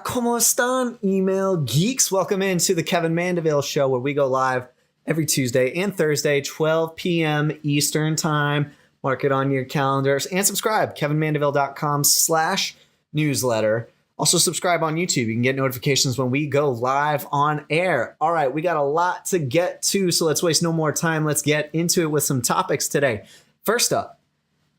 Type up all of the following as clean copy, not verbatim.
¿Cómo están, email geeks? Welcome into the Kevin Mandeville show, where we go live every Tuesday and Thursday, 12 p.m. Eastern time. Mark it on your calendars and subscribe, kevinmandeville.com/newsletter. Also subscribe on YouTube. You can get notifications when we go live on air. All right, we got a lot to get to, so let's waste no more time. Let's get into it with some topics today. First up,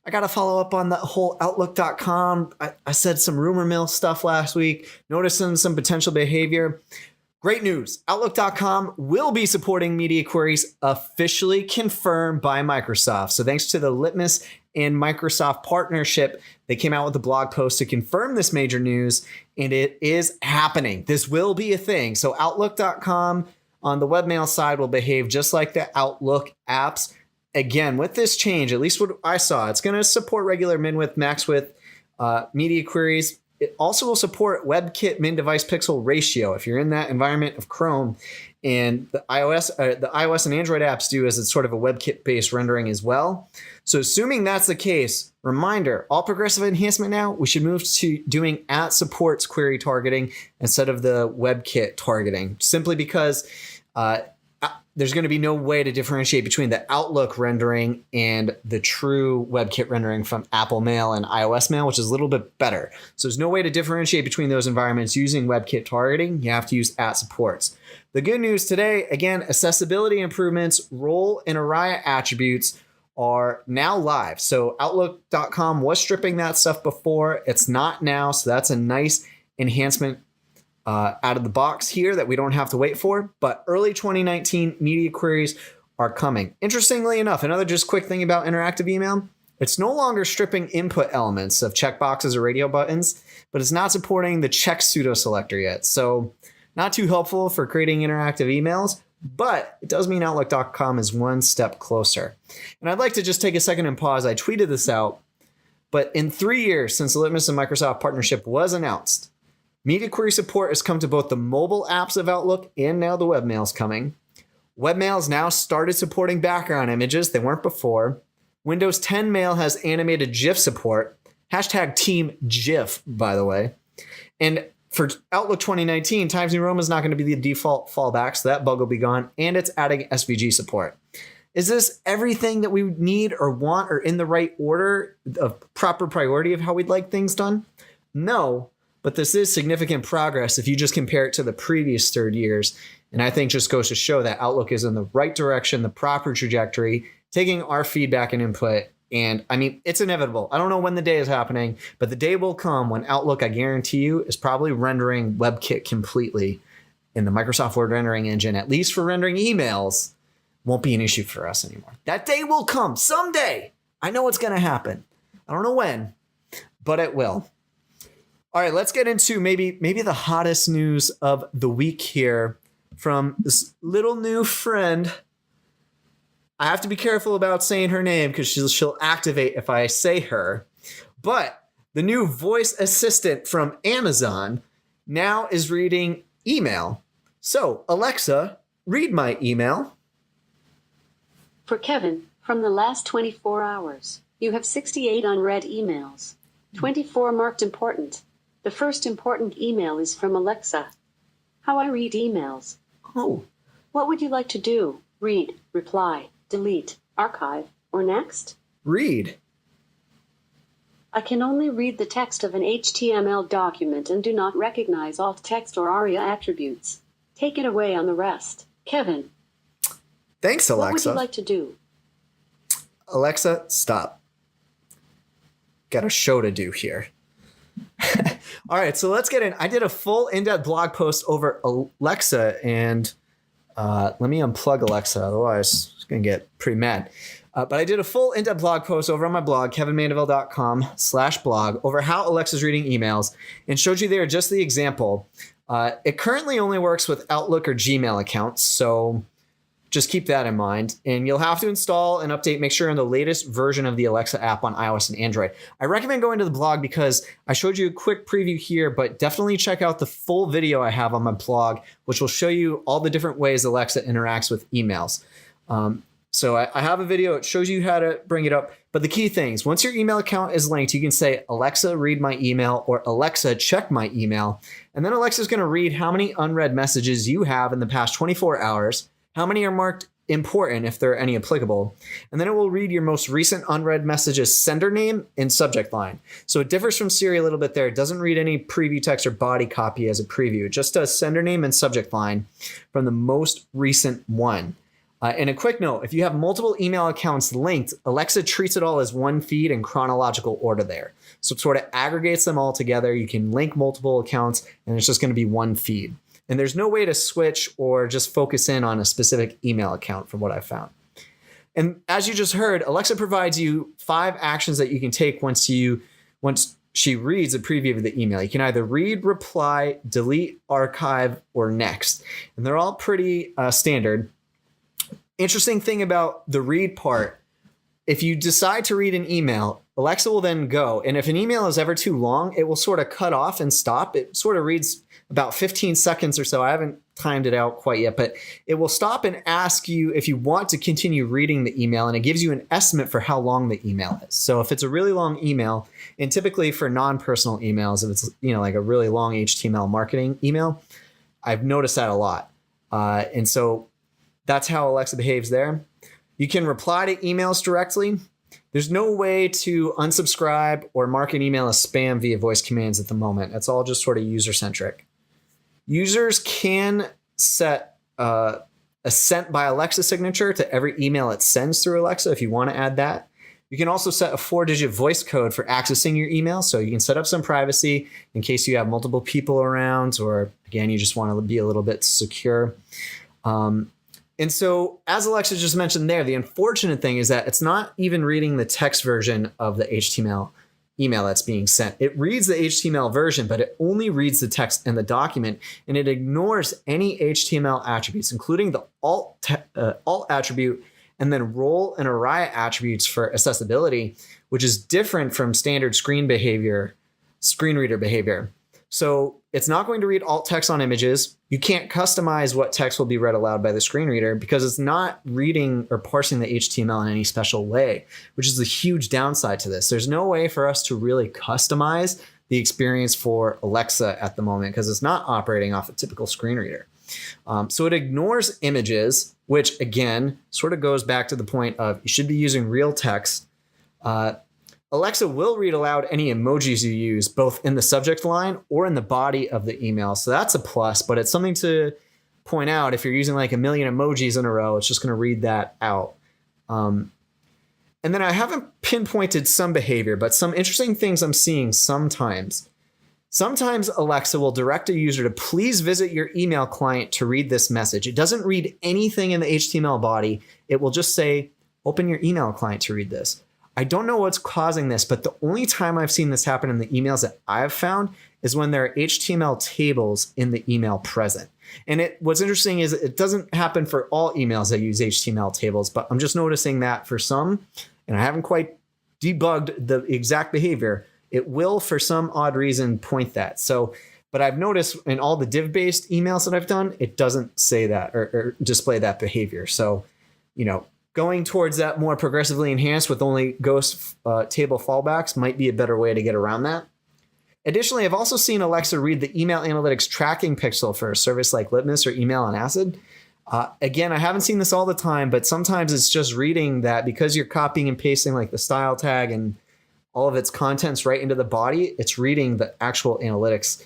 I got to follow up on the whole Outlook.com. I said some rumor mill stuff last week, noticing some potential behavior. Great news. Outlook.com will be supporting media queries, officially confirmed by Microsoft. So thanks to the Litmus and Microsoft partnership, they came out with a blog post to confirm this major news, and it is happening. This will be a thing. So Outlook.com on the webmail side will behave just like the Outlook apps. Again, with this change, at least what I saw, it's going to support regular min-width, max-width media queries. It also will support WebKit min-device pixel ratio if you're in that environment of Chrome. And the iOS and Android apps do as it's sort of a WebKit-based rendering as well. So assuming that's the case, reminder, all progressive enhancement now, we should move to doing @supports query targeting instead of the WebKit targeting, simply because there's going to be no way to differentiate between the Outlook rendering and the true WebKit rendering from Apple Mail and iOS Mail, which is a little bit better. So there's no way to differentiate between those environments using WebKit targeting. You have to use @supports. The good news today, again, accessibility improvements, role and Araya attributes are now live. So Outlook.com was stripping that stuff before. It's not now. So that's a nice enhancement out of the box here that we don't have to wait for, but early 2019 media queries are coming. Interestingly enough, another just quick thing about interactive email, it's no longer stripping input elements of checkboxes or radio buttons, but it's not supporting the check pseudo selector yet. So not too helpful for creating interactive emails, but it does mean Outlook.com is one step closer. And I'd like to just take a second and pause. I tweeted this out, but in 3 years since the Litmus and Microsoft partnership was announced, media query support has come to both the mobile apps of Outlook and now the webmail's coming. Webmail's now started supporting background images. They weren't before. Windows 10 Mail has animated GIF support. Hashtag Team GIF, by the way. And for Outlook 2019, Times New Roman is not going to be the default fallback, so that bug will be gone. And it's adding SVG support. Is this everything that we need or want or in the right order of proper priority of how we'd like things done? No. But this is significant progress if you just compare it to the previous 3 years. And I think just goes to show that Outlook is in the right direction, the proper trajectory, taking our feedback and input. And I mean, it's inevitable. I don't know when the day is happening, but the day will come when Outlook, I guarantee you, is probably rendering WebKit completely in the Microsoft Word rendering engine, at least for rendering emails, won't be an issue for us anymore. That day will come someday. I know it's going to happen. I don't know when, but it will. All right, let's get into maybe the hottest news of the week here from this little new friend. I have to be careful about saying her name because she'll activate if I say her. But the new voice assistant from Amazon now is reading email. So, Alexa, read my email. For Kevin, from the last 24 hours, you have 68 unread emails. 24 marked important. The first important email is from Alexa. How I read emails. Oh. What would you like to do? Read, reply, delete, archive, or next? Read. I can only read the text of an HTML document and do not recognize alt text or ARIA attributes. Take it away on the rest. Kevin. Thanks, Alexa. What would you like to do? Alexa, stop. Got a show to do here. All right, so let's get in. I did a full in-depth blog post over Alexa, and let me unplug Alexa, otherwise it's going to get pretty mad. But I did a full in-depth blog post over on my blog, kevinmandeville.com/blog, over how Alexa's reading emails, and showed you there just the example. It currently only works with Outlook or Gmail accounts, so just keep that in mind. And you'll have to install and update, make sure in the latest version of the Alexa app on iOS and Android. I recommend going to the blog because I showed you a quick preview here, but definitely check out the full video I have on my blog, which will show you all the different ways Alexa interacts with emails. So I have a video. It shows you how to bring it up. But the key things, once your email account is linked, you can say, Alexa, read my email, or Alexa, check my email. And then Alexa's going to read how many unread messages you have in the past 24 hours, how many are marked important if there are any applicable. And then it will read your most recent unread messages, sender name and subject line. So it differs from Siri a little bit there. It doesn't read any preview text or body copy as a preview. It just does sender name and subject line from the most recent one. And a quick note, if you have multiple email accounts linked, Alexa treats it all as one feed in chronological order there. So it sort of aggregates them all together. You can link multiple accounts and it's just going to be one feed. And there's no way to switch or just focus in on a specific email account from what I've found. And as you just heard, Alexa provides you 5 actions that you can take once she reads a preview of the email. You can either read, reply, delete, archive, or next. And they're all pretty standard. Interesting thing about the read part, if you decide to read an email, Alexa will then go. And if an email is ever too long, it will sort of cut off and stop. It sort of reads about 15 seconds or so. I haven't timed it out quite yet, but it will stop and ask you if you want to continue reading the email, and it gives you an estimate for how long the email is. So if it's a really long email, and typically for non-personal emails, if it's like a really long HTML marketing email, I've noticed that a lot. And so that's how Alexa behaves there. You can reply to emails directly. There's no way to unsubscribe or mark an email as spam via voice commands at the moment. It's all just sort of user-centric. Users can set a sent by Alexa signature to every email it sends through Alexa if you want to add that. You can also set a 4-digit voice code for accessing your email. So you can set up some privacy in case you have multiple people around, or again, you just want to be a little bit secure. And so, as Alexa just mentioned there, the unfortunate thing is that it's not even reading the text version of the HTML email that's being sent. It reads the HTML version, but it only reads the text in the document, and it ignores any HTML attributes, including the alt attribute and then role and array attributes for accessibility, which is different from standard screen reader behavior. So it's not going to read alt text on images. You can't customize what text will be read aloud by the screen reader because it's not reading or parsing the HTML in any special way, which is a huge downside to this. There's no way for us to really customize the experience for Alexa at the moment because it's not operating off a typical screen reader. So it ignores images, which again, sort of goes back to the point of you should be using real text. Alexa will read aloud any emojis you use, both in the subject line or in the body of the email. So that's a plus, but it's something to point out. If you're using like a million emojis in a row, it's just going to read that out. And then I haven't pinpointed some behavior, but some interesting things I'm seeing sometimes. Sometimes Alexa will direct a user to please visit your email client to read this message. It doesn't read anything in the HTML body. It will just say, open your email client to read this. I don't know what's causing this, but the only time I've seen this happen in the emails that I've found is when there are HTML tables in the email present. And what's interesting is it doesn't happen for all emails that use HTML tables, but I'm just noticing that for some, and I haven't quite debugged the exact behavior, it will, for some odd reason, point that. So, but I've noticed in all the div-based emails that I've done, it doesn't say that or display that behavior. So, going towards that more progressively enhanced with only ghost table fallbacks might be a better way to get around that. Additionally, I've also seen Alexa read the email analytics tracking pixel for a service like Litmus or Email on Acid. Again, I haven't seen this all the time, but sometimes it's just reading that because you're copying and pasting like the style tag and all of its contents right into the body, it's reading the actual analytics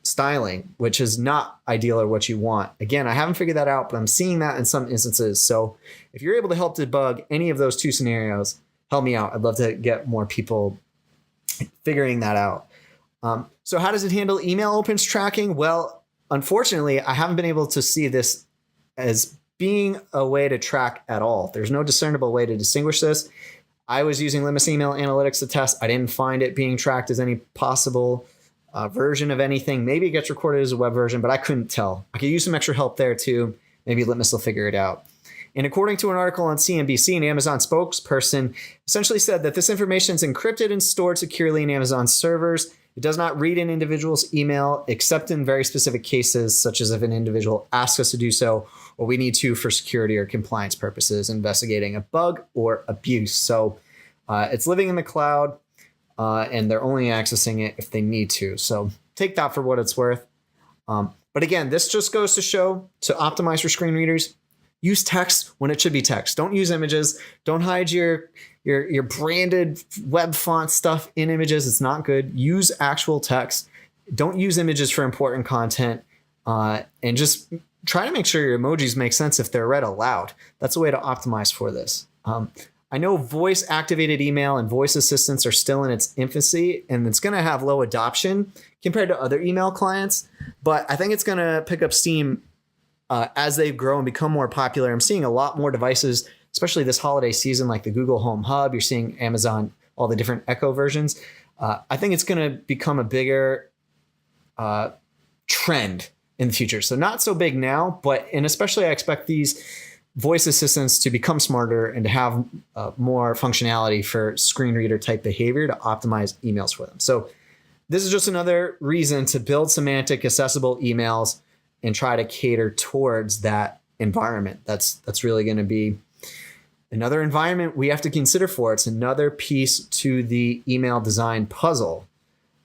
styling, which is not ideal or what you want. Again, I haven't figured that out, but I'm seeing that in some instances. So if you're able to help debug any of those two scenarios, help me out. I'd love to get more people figuring that out. So how does it handle email opens tracking? Well, unfortunately, I haven't been able to see this as being a way to track at all. There's no discernible way to distinguish this. I was using Litmus Email Analytics to test. I didn't find it being tracked as any possible version of anything. Maybe it gets recorded as a web version, but I couldn't tell. I could use some extra help there too. Maybe Litmus will figure it out. And according to an article on CNBC, an Amazon spokesperson essentially said that this information is encrypted and stored securely in Amazon servers. It does not read an individual's email except in very specific cases, such as if an individual asks us to do so, or we need to for security or compliance purposes, investigating a bug or abuse. So it's living in the cloud, and they're only accessing it if they need to. So take that for what it's worth. But again, this just goes to show, to optimize for screen readers, use text when it should be text. Don't use images. Don't hide your branded web font stuff in images. It's not good. Use actual text. Don't use images for important content. And just try to make sure your emojis make sense if they're read aloud. That's a way to optimize for this. I know voice activated email and voice assistants are still in its infancy, and it's going to have low adoption compared to other email clients, but I think it's going to pick up steam as they grow and become more popular. I'm seeing a lot more devices, especially this holiday season, like the Google Home Hub. You're seeing Amazon, all the different Echo versions. I think it's going to become a bigger trend in the future. So not so big now, and especially I expect these voice assistants to become smarter and to have more functionality for screen reader type behavior to optimize emails for them. So this is just another reason to build semantic accessible emails and try to cater towards that environment. That's really going to be another environment we have to consider for. It's another piece to the email design puzzle.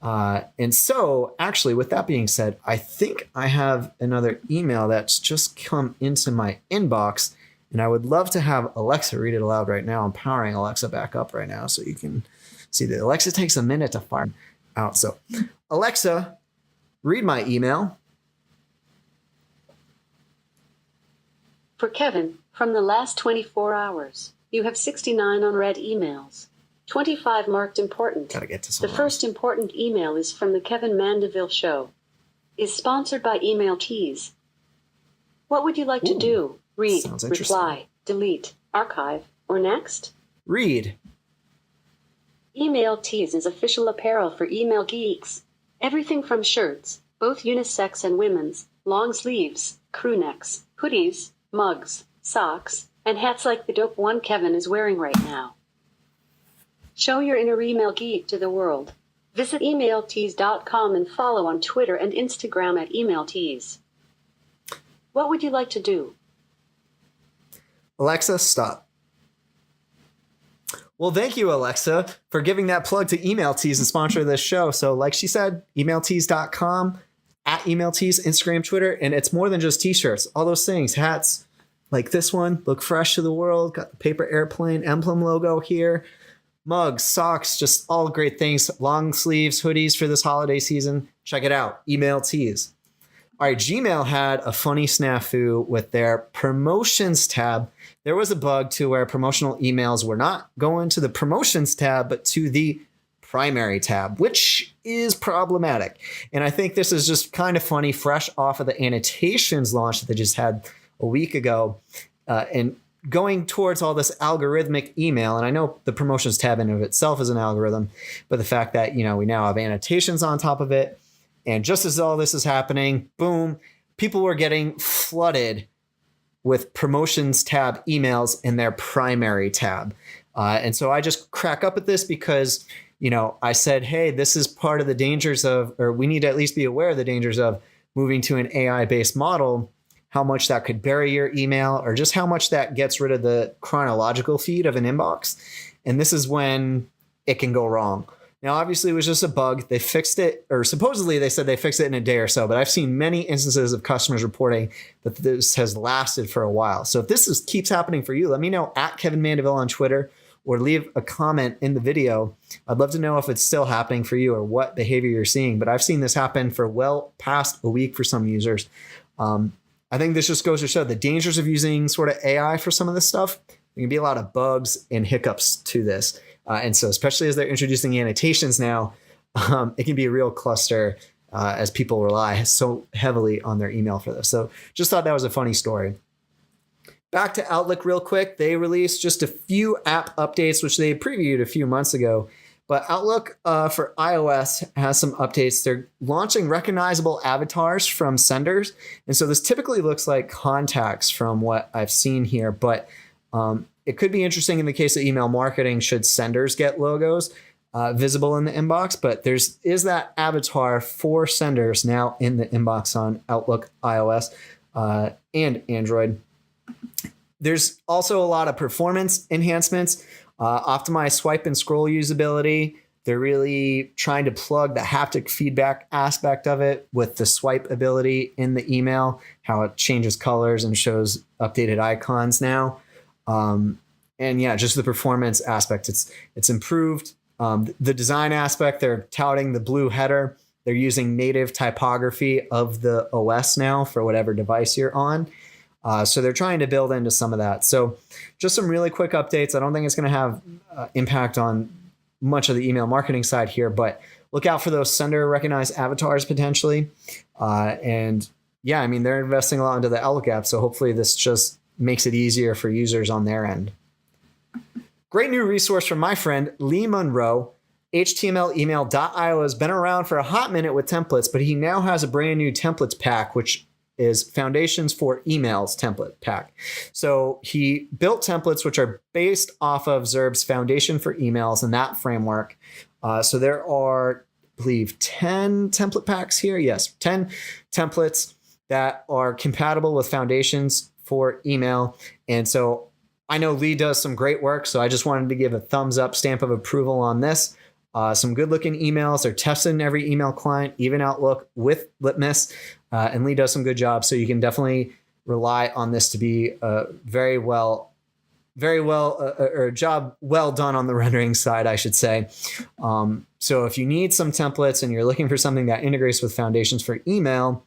And so actually, with that being said, I think I have another email that's just come into my inbox, and I would love to have Alexa read it aloud right now. I'm powering Alexa back up right now so you can see that Alexa takes a minute to fire out. So Alexa, read my email. For Kevin, from the last 24 hours, you have 69 unread emails. 25 marked important. Gotta get to The somewhere. first important email is from the Kevin Mandeville Show. Is sponsored by Email Tease. What would you like to do? Read, Sounds interesting. reply, delete, archive, or next? Read. Email Tease is official apparel for email geeks. Everything from shirts, both unisex and women's, long sleeves, crew necks, hoodies, mugs, socks, and hats like the dope one Kevin is wearing right now. Show your inner email geek to the world. Visit emailtease.com and follow on Twitter and Instagram at emailtease. What would you like to do? Alexa, stop. Well, thank you, Alexa, for giving that plug to Email Tease, the sponsor of this show. So like she said, emailtease.com, at emailtease, Instagram, Twitter, and it's more than just t-shirts. All those things, hats like this one, look fresh to the world, got the paper airplane emblem logo here. Mugs, socks, just all great things. Long sleeves, hoodies for this holiday season. Check it out. Email Tease. All right, Gmail had a funny snafu with their promotions tab. There was a bug to where promotional emails were not going to the promotions tab, but to the primary tab, which is problematic. And I think this is just kind of funny, fresh off of the annotations launch that they just had a week ago. And going towards all this algorithmic email, and I know the promotions tab in of itself is an algorithm, but the fact that, we now have annotations on top of it, and just as all this is happening, boom, people were getting flooded with promotions tab emails in their primary tab. And so I just crack up at this because, I said, hey, this is part of the dangers of, or we need to at least be aware of the dangers of moving to an AI-based model, how much that could bury your email, or just how much that gets rid of the chronological feed of an inbox. And this is when it can go wrong. Now, obviously, it was just a bug. They fixed it, or supposedly they said they fixed it in a day or so, but I've seen many instances of customers reporting that this has lasted for a while. So if this keeps happening for you, let me know at Kevin Mandeville on Twitter, or leave a comment in the video. I'd love to know if it's still happening for you or what behavior you're seeing, but I've seen this happen for well past a week for some users. I think this just goes to show the dangers of using sort of AI for some of this stuff. There can be a lot of bugs and hiccups to this. And so especially as they're introducing annotations now, it can be a real cluster as people rely so heavily on their email for this. So just thought that was a funny story. Back to Outlook real quick. They released just a few app updates, which they previewed a few months ago. But Outlook for iOS has some updates. They're launching recognizable avatars from senders. And so this typically looks like contacts from what I've seen here. But it could be interesting in the case of email marketing should senders get logos visible in the inbox. But is that avatar for senders now in the inbox on Outlook iOS. and Android. There's also a lot of performance enhancements, optimized swipe and scroll usability. They're really trying to plug the haptic feedback aspect of it with the swipe ability in the email, how it changes colors and shows updated icons now. And yeah, just the performance aspect, it's improved. The design aspect, they're touting the blue header. They're using native typography of the OS now for whatever device you're on. So they're trying to build into some of that. So just some really quick updates. I don't think it's going to have impact on much of the email marketing side here, but look out for those sender recognized avatars potentially. And yeah, I mean, they're investing a lot into the Outlook app. So hopefully this just makes it easier for users on their end. Great new resource from my friend Lee Monroe. HTMLemail.io has been around for a hot minute with templates, but he now has a brand new templates pack, which is Foundations for Emails template pack. So he built templates which are based off of Zurb's Foundation for Emails and that framework. So there are, I believe, 10 template packs here. Yes, 10 templates that are compatible with Foundations for Email. And so I know Lee does some great work, so I just wanted to give a thumbs up stamp of approval on this. Some good looking emails. They're tested in every email client, even Outlook with Litmus. And Lee does some good jobs. So you can definitely rely on this to be very well, or a job well done on the rendering side, I should say. So if you need some templates and you're looking for something that integrates with Foundations for Email,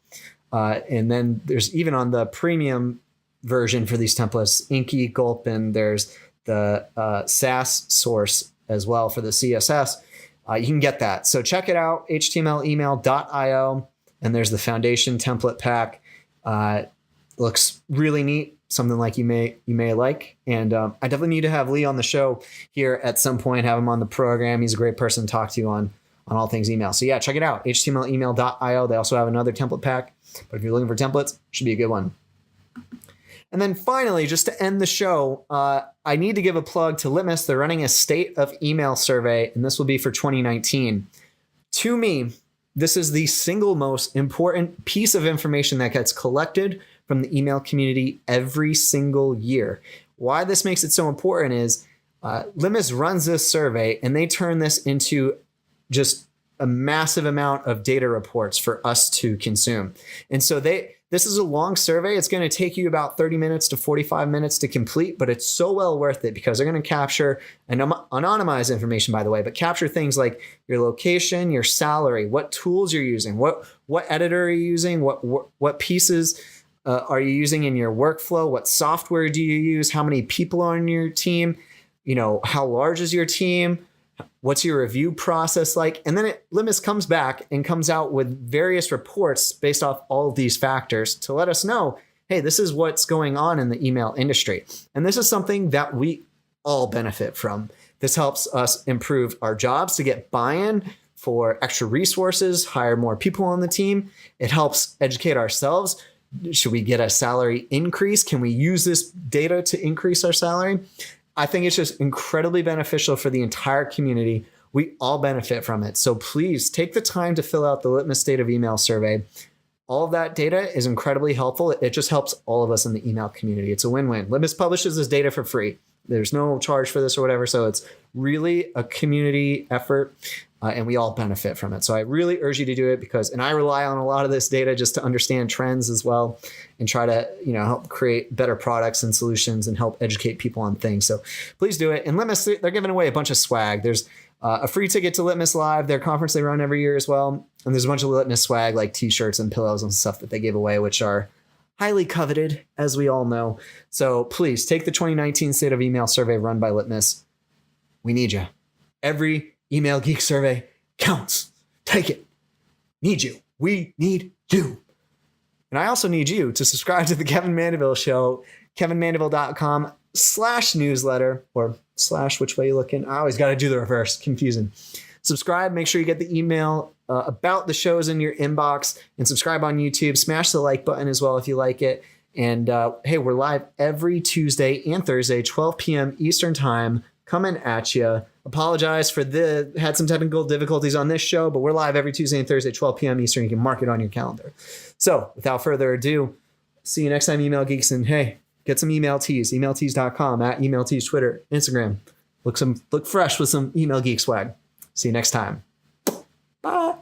and then there's even on the premium version for these templates, Inky, Gulp, and there's the SAS source as well for the CSS. You can get that. So check it out, htmlemail.io, and there's the Foundation template pack. Looks really neat, something like you may like. And I definitely need to have Lee on the show here at some point, have him on the program. He's a great person to talk to on all things email. So yeah, check it out, htmlemail.io. They also have another template pack, but if you're looking for templates, it should be a good one. And then finally, just to end the show, I need to give a plug to Litmus. They're running a state of email survey, and this will be for 2019. To me, this is the single most important piece of information that gets collected from the email community every single year. Why this makes it so important is Litmus runs this survey, and they turn this into just a massive amount of data reports for us to consume. And so this is a long survey. It's going to take you about 30 minutes to 45 minutes to complete, but it's so well worth it because they're going to capture anonymized information, by the way, but capture things like your location, your salary, what tools you're using, what editor are you using, what pieces are you using in your workflow, what software do you use, how many people are on your team, how large is your team, what's your review process like? And then Litmus comes back and comes out with various reports based off all of these factors to let us know, hey, this is what's going on in the email industry. And this is something that we all benefit from. This helps us improve our jobs to get buy-in for extra resources, hire more people on the team. It helps educate ourselves. Should we get a salary increase? Can we use this data to increase our salary? I think it's just incredibly beneficial for the entire community. We all benefit from it. So please take the time to fill out the Litmus State of Email survey. All of that data is incredibly helpful. It just helps all of us in the email community. It's a win-win. Litmus publishes this data for free. There's no charge for this or whatever. So it's really a community effort. And we all benefit from it. So I really urge you to do it and I rely on a lot of this data just to understand trends as well and try to, help create better products and solutions and help educate people on things. So please do it. And Litmus, they're giving away a bunch of swag. There's a free ticket to Litmus Live, their conference they run every year as well. And there's a bunch of Litmus swag like t-shirts and pillows and stuff that they give away, which are highly coveted, as we all know. So please take the 2019 State of Email survey run by Litmus. We need you. Every Email Geek survey counts. Take it. Need you. We need you. And I also need you to subscribe to the Kevin Mandeville Show, kevinmandeville.com/newsletter or / which way you looking. I always got to do the reverse. Confusing. Subscribe. Make sure you get the email about the shows in your inbox and subscribe on YouTube. Smash the like button as well if you like it. And hey, we're live every Tuesday and Thursday, 12 p.m. Eastern time, coming at you. Apologize for had some technical difficulties on this show, but we're live every Tuesday and Thursday, 12 p.m. Eastern. You can mark it on your calendar. So without further ado, See you next time, email geeks. And hey, get some email tees, emailtees.com, at email tees, Twitter, Instagram. Look fresh with some email geek swag. See you next time. Bye.